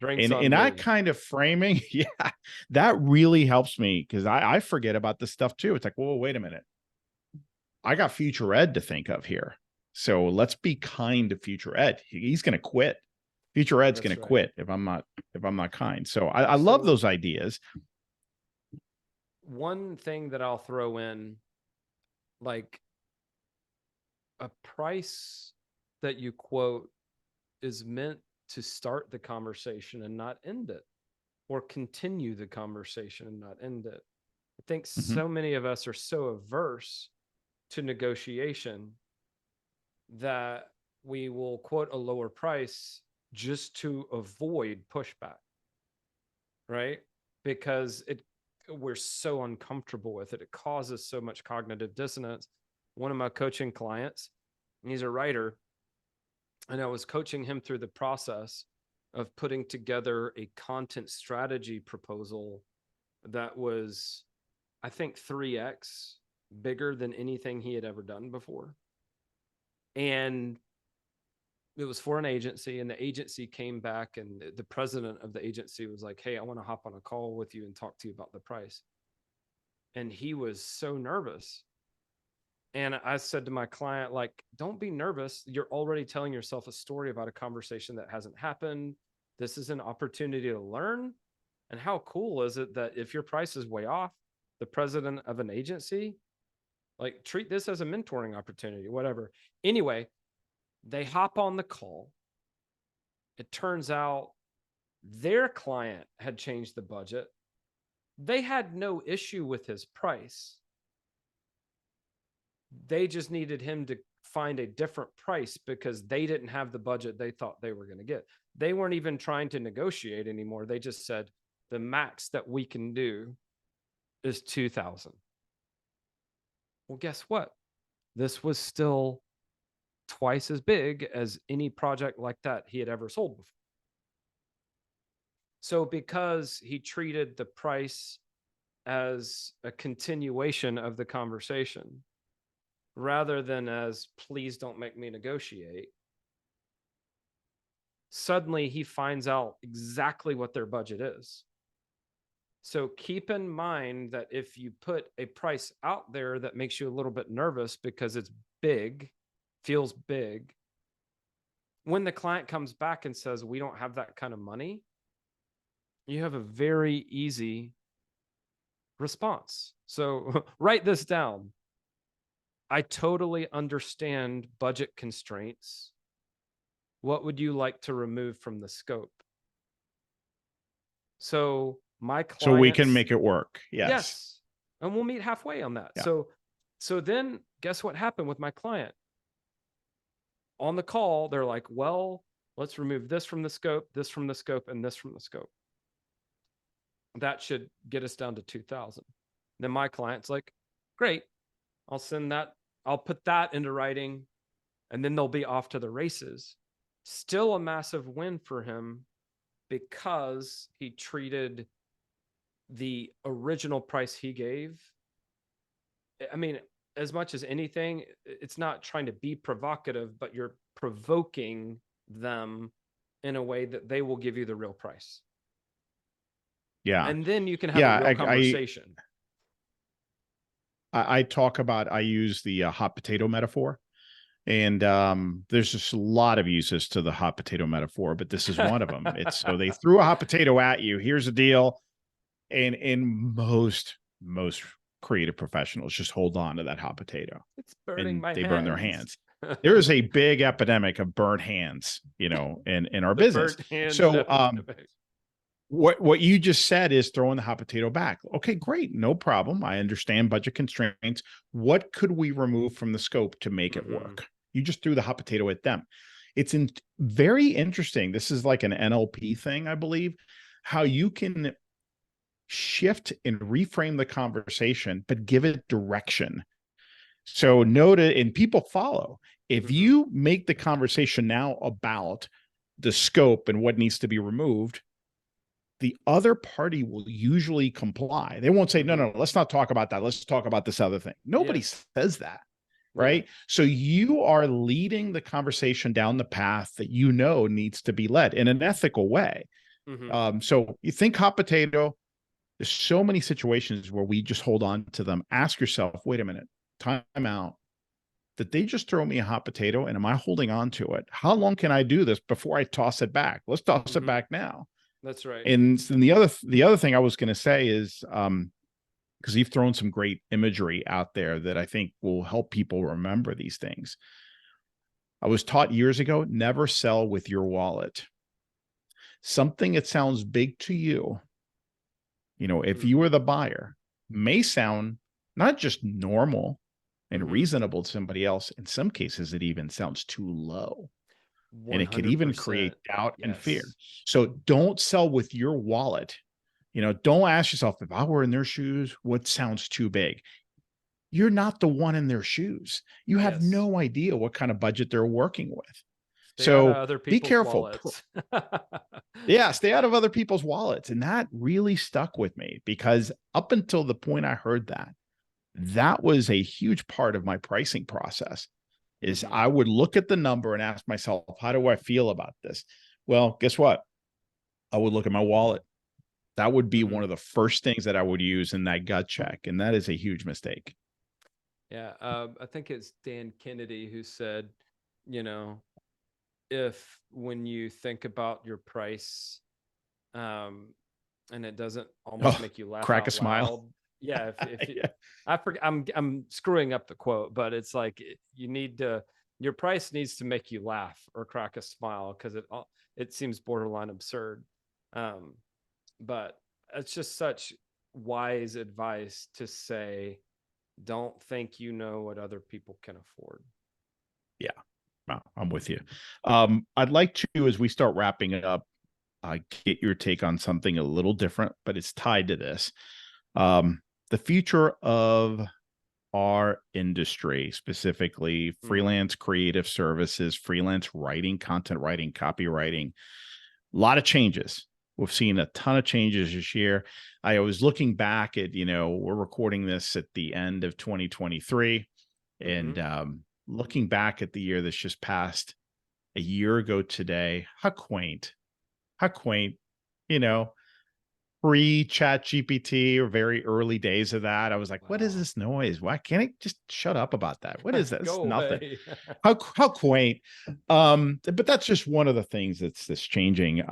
Drinks And on in that me. kind of framing, yeah, that really helps me, because I forget about this stuff too. It's like, well, wait a minute. I got future ed to think of here. So let's be kind to future ed. He's going to quit. Future ed's going That's to right. quit if I'm not kind. So I love So those ideas. one thing that I'll throw in, like a price that you quote is meant to start the conversation and not end it, or continue the conversation and not end it. I think Mhm. so many of us are so averse to negotiation that we will quote a lower price just to avoid pushback, right? Because we're so uncomfortable with it. It causes so much cognitive dissonance. One of my coaching clients, he's a writer, and I was coaching him through the process of putting together a content strategy proposal that was, I think, 3x bigger than anything he had ever done before. And it was for an agency, and the agency came back, and the president of the agency was like, "Hey, I want to hop on a call with you and talk to you about the price." And he was so nervous. And I said to my client, like, don't be nervous. You're already telling yourself a story about a conversation that hasn't happened. This is an opportunity to learn. And how cool is it that if your price is way off, the president of an agency, like, treat this as a mentoring opportunity, whatever. Anyway, they hop on the call. It turns out their client had changed the budget. They had no issue with his price. They just needed him to find a different price because they didn't have the budget they thought they were going to get. They weren't even trying to negotiate anymore. They just said the max that we can do is 2,000. Well, guess what? This was still twice as big as any project like that he had ever sold before. So because he treated the price as a continuation of the conversation rather than as, please don't make me negotiate, suddenly he finds out exactly what their budget is. So keep in mind that if you put a price out there that makes you a little bit nervous because it's big, feels big, when the client comes back and says, we don't have that kind of money, you have a very easy response. So write this down. I totally understand budget constraints. What would you like to remove from the scope? So my So we can clients, make it work. Yes. yes, and we'll meet halfway on that. Yeah. So then guess what happened with my client? On the call, they're like, well, let's remove this from the scope, this from the scope, and this from the scope. That should get us down to 2,000. Then my client's like, great, I'll send that, I'll put that into writing, and then they'll be off to the races. Still a massive win for him because he treated the original price he gave. I mean, as much as anything, it's not trying to be provocative, but you're provoking them in a way that they will give you the real price. Yeah. And then you can have a Yeah. real conversation. I talk about, I use the hot potato metaphor. And there's just a lot of uses to the hot potato metaphor, but this is one of them. It's so they threw a hot potato at you. Here's the deal. And most creative professionals just hold on to that hot potato It's burning and my they burn their hands. hands. There is a big epidemic of burnt hands, in our The business. burnt hands So epidemic. what you just said is throwing the hot potato back. Okay, great. No problem. I understand budget constraints. What could we remove from the scope to make it work? You just threw the hot potato at them. It's very interesting. This is like an NLP thing, I believe, how you can shift and reframe the conversation, but give it direction. So note it, and people follow. If you make the conversation now about the scope and what needs to be removed, the other party will usually comply. They won't say, no, let's not talk about that. Let's talk about this other thing. Nobody says that, right? Yeah. So you are leading the conversation down the path that needs to be led in an ethical way. So you think hot potato, there's so many situations where we just hold on to them. Ask yourself, wait a minute, time out. Did they just throw me a hot potato and am I holding on to it? How long can I do this before I toss it back? Let's toss it back now. That's right. And the other thing I was going to say is, because you've thrown some great imagery out there that I think will help people remember these things. I was taught years ago, never sell with your wallet. Something that sounds big to you, if you are the buyer, may sound not just normal and reasonable to somebody else. In some cases, it even sounds too low. 100%. And it could even create doubt and fear. So don't sell with your wallet. Don't ask yourself, if I were in their shoes, what sounds too big? You're not the one in their shoes. You have no idea what kind of budget they're working with. So be careful. Stay out of other people's wallets. And that really stuck with me because up until the point I heard that was a huge part of my pricing process. Is I would look at the number and ask myself, how do I feel about this? Well, guess what? I would look at my wallet. That would be one of the first things that I would use in that gut check. And that is a huge mistake. Yeah. I think it's Dan Kennedy who said, if when you think about your price, and it doesn't almost make you laugh crack out a smile. loud. Yeah. I forget, I'm screwing up the quote, but it's like your price needs to make you laugh or crack a smile because it seems borderline absurd. But it's just such wise advice to say, don't think you know what other people can afford. Yeah, I'm with you. I'd like to, as we start wrapping it up, get your take on something a little different, but it's tied to this. The future of our industry, specifically freelance creative services, freelance writing, content writing, copywriting, a lot of changes. We've seen a ton of changes this year. I was looking back at, we're recording this at the end of 2023 and looking back at the year that's just passed, a year ago today, how quaint, pre-chat GPT or very early days of that. I was like, what is this noise? Why can't I just shut up about that? What is that? It's nothing. How quaint. But that's just one of the things that's changing.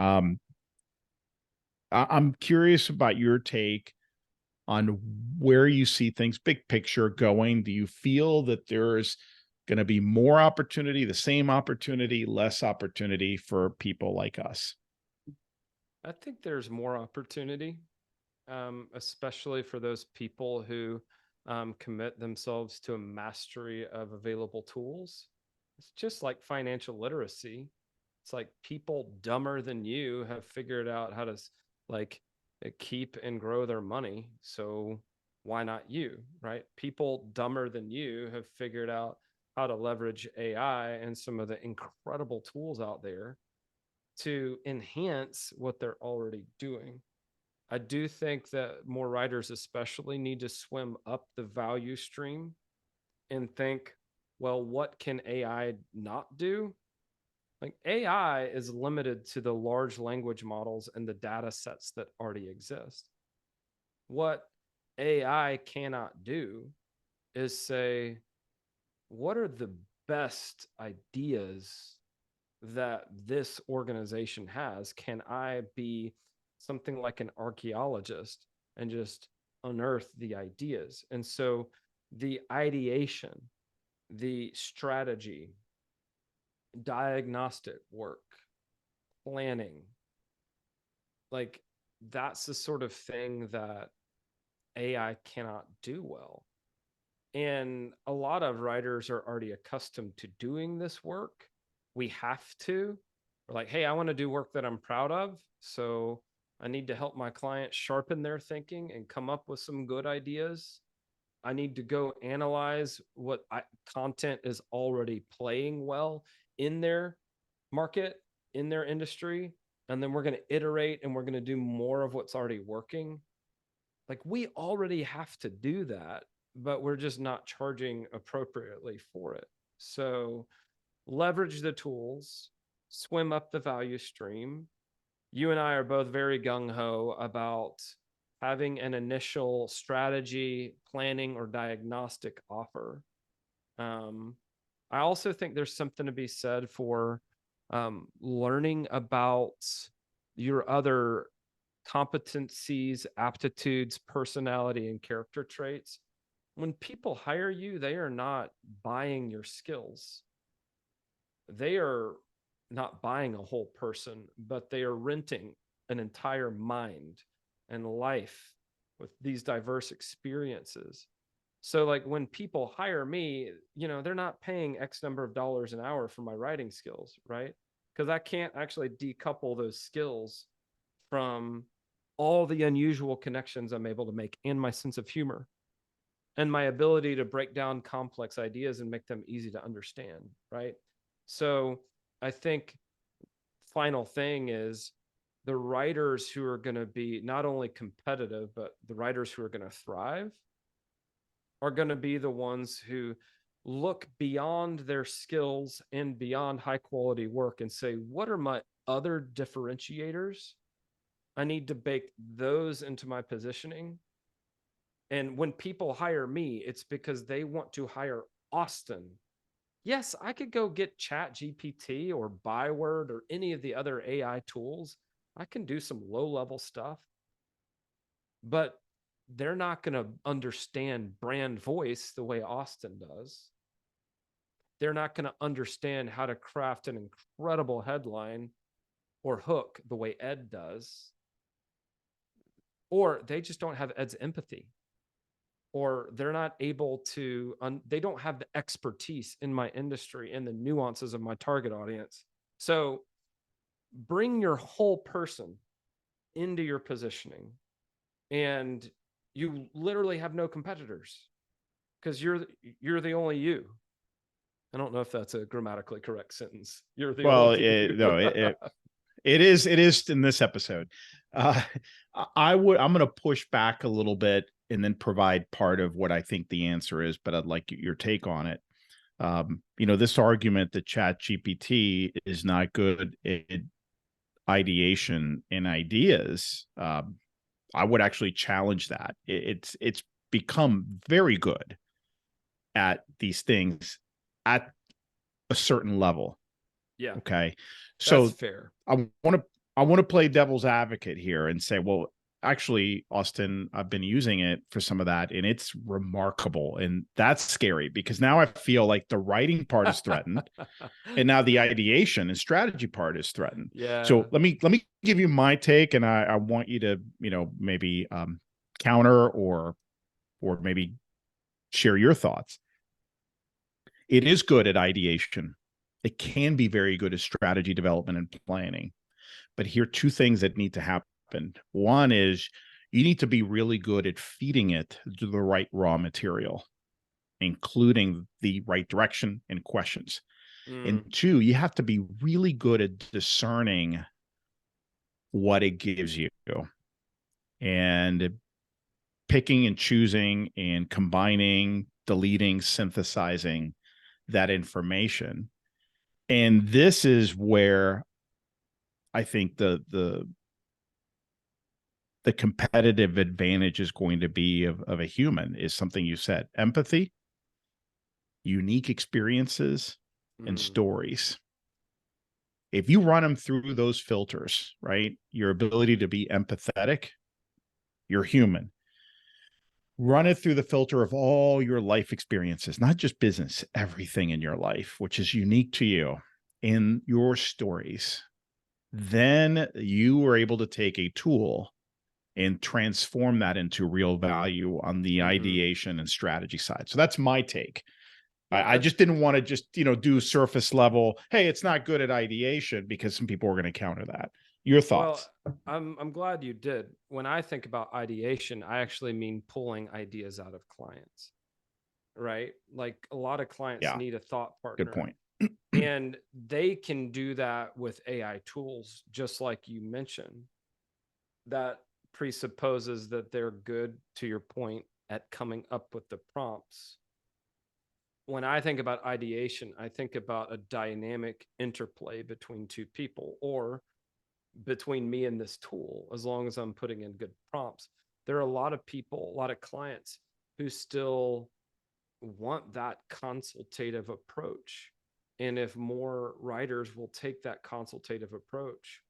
I'm curious about your take on where you see things big picture going. Do you feel that there's going to be more opportunity, the same opportunity, less opportunity for people like us? I think there's more opportunity, especially for those people who commit themselves to a mastery of available tools. It's just like financial literacy. It's like people dumber than you have figured out how to keep and grow their money. So why not you, right? People dumber than you have figured out how to leverage AI and some of the incredible tools out there to enhance what they're already doing. I do think that more writers especially need to swim up the value stream and think, well, what can AI not do? Like AI is limited to the large language models and the data sets that already exist. What AI cannot do is say, what are the best ideas that this organization has? Can I be something like an archaeologist and just unearth the ideas? And so the ideation, the strategy, diagnostic work, planning, like that's the sort of thing that AI cannot do well. And a lot of writers are already accustomed to doing this work. We have to. We're like, hey, I want to do work that I'm proud of. So I need to help my client sharpen their thinking and come up with some good ideas. I need to go analyze what content is already playing well in their market, in their industry. And then we're going to iterate and we're going to do more of what's already working. Like we already have to do that, but we're just not charging appropriately for it. So leverage the tools, swim up the value stream. You and I are both very gung ho about having an initial strategy, planning, or diagnostic offer. I also think there's something to be said for learning about your other competencies, aptitudes, personality, and character traits. When people hire you, they are not buying your skills. They are not buying a whole person, but they are renting an entire mind and life with these diverse experiences. So like when people hire me, they're not paying X number of dollars an hour for my writing skills, right? Because I can't actually decouple those skills from all the unusual connections I'm able to make and my sense of humor and my ability to break down complex ideas and make them easy to understand, right? So I think final thing is the writers who are going to be not only competitive, but the writers who are going to thrive are going to be the ones who look beyond their skills and beyond high quality work and say, what are my other differentiators? I need to bake those into my positioning. And when people hire me, it's because they want to hire Austin. Yes, I could go get Chat GPT or Byword or any of the other AI tools. I can do some low level stuff, but they're not going to understand brand voice the way Austin does. They're not going to understand how to craft an incredible headline or hook the way Ed does. Or they just don't have Ed's empathy. Or they're not able to, they don't have the expertise in my industry and the nuances of my target audience. So bring your whole person into your positioning, and you literally have no competitors because you're the only you. I don't know if that's a grammatically correct sentence. You're the Well, only you. no, it is in this episode. Uh, I'm going to push back a little bit and then provide part of what I think the answer is, but I'd like your take on it. This argument that Chat GPT is not good at ideation and ideas, I would actually challenge that. It's become very good at these things at a certain level. Yeah. Okay. That's So fair. I want to play devil's advocate here and say, well, actually, Austin, I've been using it for some of that and it's remarkable. And that's scary because now I feel like the writing part is threatened and now the ideation and strategy part is threatened. Yeah. So let me give you my take, and I want you to, maybe counter or maybe share your thoughts. It is good at ideation. It can be very good at strategy development and planning. But here are two things that need to happen. One is you need to be really good at feeding it to the right raw material, including the right direction and questions. And two, you have to be really good at discerning what it gives you and picking and choosing and combining deleting, synthesizing that information. And this is where I think the competitive advantage is going to be of a human is something you said: empathy, unique experiences, and Mm. stories. If you run them through those filters, right, your ability to be empathetic, you're human. Run it through the filter of all your life experiences, not just business, everything in your life, which is unique to you, in your stories. Then you are able to take a tool and transform that into real value on the Mm-hmm. ideation and strategy side. So that's my take. Yeah, I just didn't want to just, do surface level, hey, it's not good at ideation, because some people were going to counter that. Your well, thoughts? I'm glad you did. When I think about ideation, I actually mean pulling ideas out of clients, right? Like a lot of clients Yeah, need a thought good partner, point. and they can do that with AI tools, just like you mentioned. That presupposes that they're good, to your point, at coming up with the prompts. When I think about ideation, I think about a dynamic interplay between two people, or between me and this tool, as long as I'm putting in good prompts. There are a lot of people, a lot of clients who still want that consultative approach. And if more writers will take that consultative approach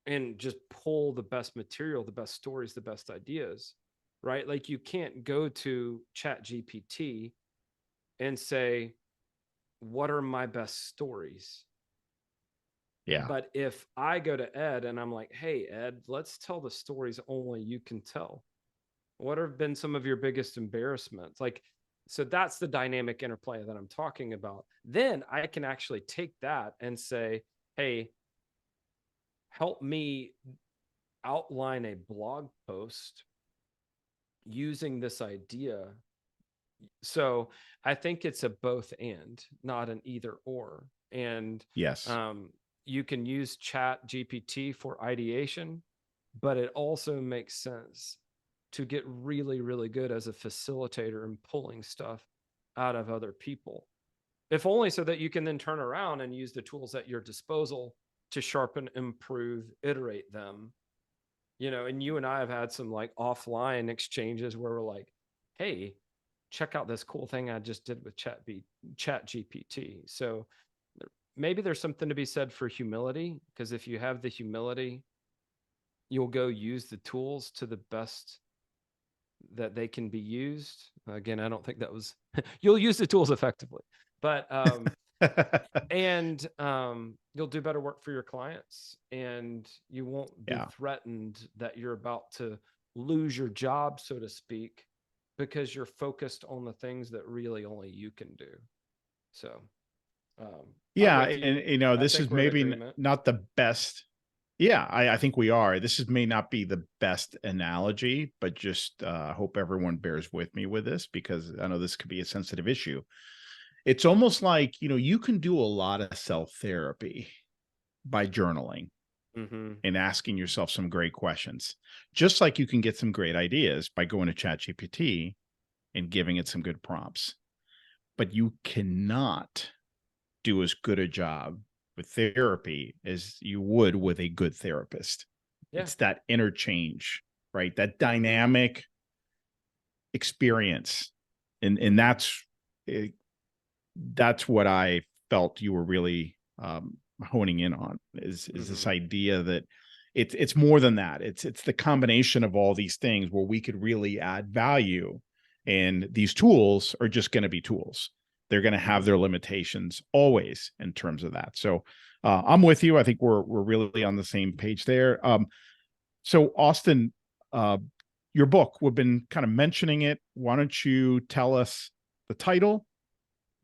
and just pull the best material, the best stories, the best ideas, right? Like you can't go to Chat GPT and say, what are my best stories? Yeah. But if I go to Ed and I'm like, hey, Ed, let's tell the stories only you can tell. What have been some of your biggest embarrassments? Like, so that's the dynamic interplay that I'm talking about. Then I can actually take that and say, hey, help me outline a blog post using this idea. So I think it's a both and, not an either or. And Yes. um, you can use Chat GPT for ideation, but it also makes sense to get really, really good as a facilitator and pulling stuff out of other people. If only so that you can then turn around and use the tools at your disposal to sharpen, improve, iterate them. And you and I have had some like offline exchanges where we're like, hey, check out this cool thing I just did with Chat GPT. So maybe there's something to be said for humility, because if you have the humility, you'll go use the tools to the best that they can be used. Again, I don't think that was you'll use the tools effectively, but and you'll do better work for your clients, and you won't be Yeah. threatened that you're about to lose your job, so to speak, because you're focused on the things that really only you can do. So I'm Yeah. with you. And, I this is think we're in maybe agreement. not the best. Yeah, I think we are. This may not be the best analogy, but just hope everyone bears with me with this, because I know this could be a sensitive issue. It's almost like, you can do a lot of self-therapy by journaling Mm-hmm. and asking yourself some great questions, just like you can get some great ideas by going to ChatGPT and giving it some good prompts. But you cannot do as good a job with therapy as you would with a good therapist. Yeah. It's that interchange, right? That Mm-hmm. dynamic experience. And Mm-hmm. that's what I felt you were really honing in on, is Mm-hmm. this idea that it's more than that. It's the combination of all these things where we could really add value, and these tools are just going to be tools. They're going to have Mm-hmm. their limitations always in terms of that. So I'm with you. I think we're really on the same page there. So Austin, uh, your book, we've been kind of mentioning it. Why don't you tell us the title,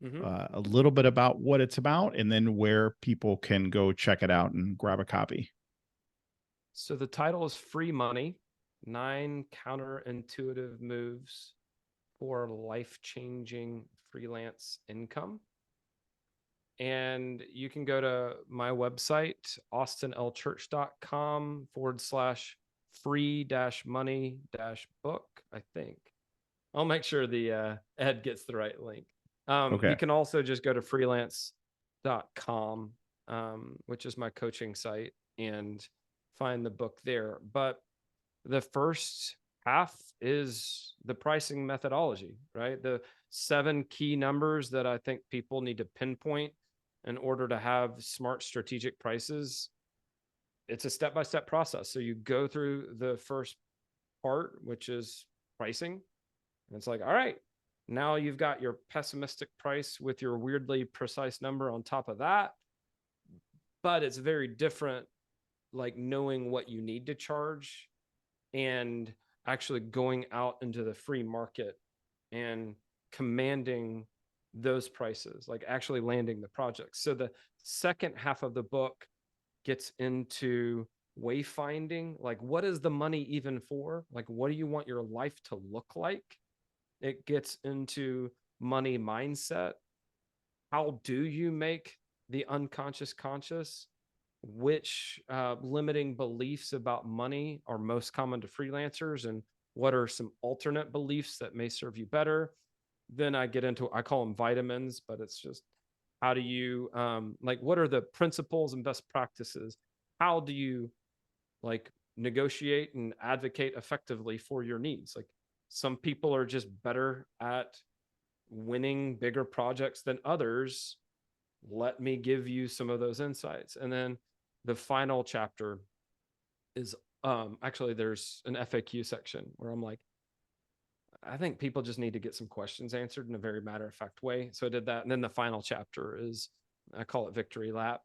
Mm-hmm. a little bit about what it's about, and then where people can go check it out and grab a copy? So the title is Free Money: 9 Counterintuitive Moves for Life-changing Freelance Income. And you can go to my website, austinlchurch.com /free-money-book, I think. I'll make sure the Ed gets the right link. You Okay. can also just go to freelance.com, which is my coaching site, and find the book there. But the first half is the pricing methodology, right? The 7 key numbers that I think people need to pinpoint in order to have smart strategic prices. It's a step-by-step process. So you go through the first part, which is pricing. And it's like, all right, now you've got your pessimistic price with your weirdly precise number on top of that. But it's very different, like knowing what you need to charge and actually going out into the free market and commanding those prices, like actually landing the projects. So the second half of the book gets into wayfinding, like what is the money even for? Like, what do you want your life to look like? It gets into money mindset. How do you make the unconscious conscious? Which limiting beliefs about money are most common to freelancers, and what are some alternate beliefs that may serve you better? Then I get into, I call them vitamins, but it's just how do you like, what are the principles and best practices? How do you like negotiate and advocate effectively for your needs? Like, some people are just better at winning bigger projects than others. Let me give you some of those insights. And then the final chapter is actually there's an FAQ section where I'm like, I think people just need to get some questions answered in a very matter of fact way. So I did that. And then the final chapter is, I call it Victory Lap.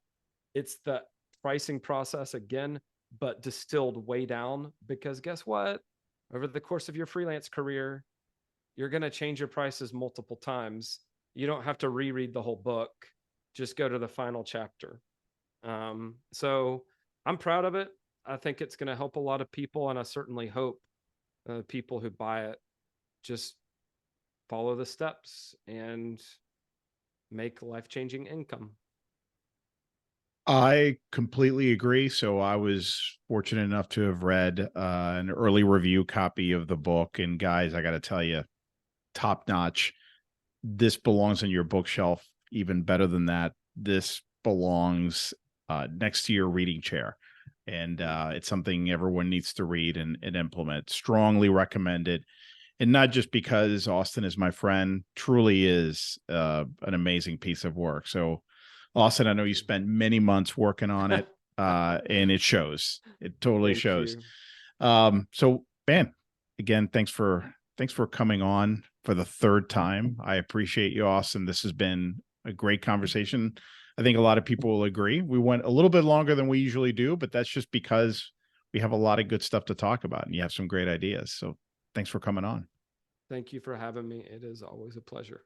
It's the pricing process again, but distilled way down, because guess what? Over the course of your freelance career, you're going to change your prices multiple times. You don't have to reread the whole book. Just go to the final chapter. So I'm proud of it. I think it's going to help a lot of people. And I certainly hope people who buy it just follow the steps and make life-changing income. I completely agree. So I was fortunate enough to have read an early review copy of the book. And guys, I got to tell you, top notch. This belongs on your bookshelf. Even better than that, this belongs next to your reading chair. And it's something everyone needs to read and implement. Strongly recommended. And not just because Austin is my friend, truly is an amazing piece of work. So, Austin, I know you spent many months working on it, and it shows. It totally Thank shows. you. So, man, again, thanks for coming on for the third time. I appreciate you, Austin. This has been a great conversation. I think a lot of people will agree. We went a little bit longer than we usually do, but that's just because we have a lot of good stuff to talk about, and you have some great ideas. So, thanks for coming on. Thank you for having me. It is always a pleasure.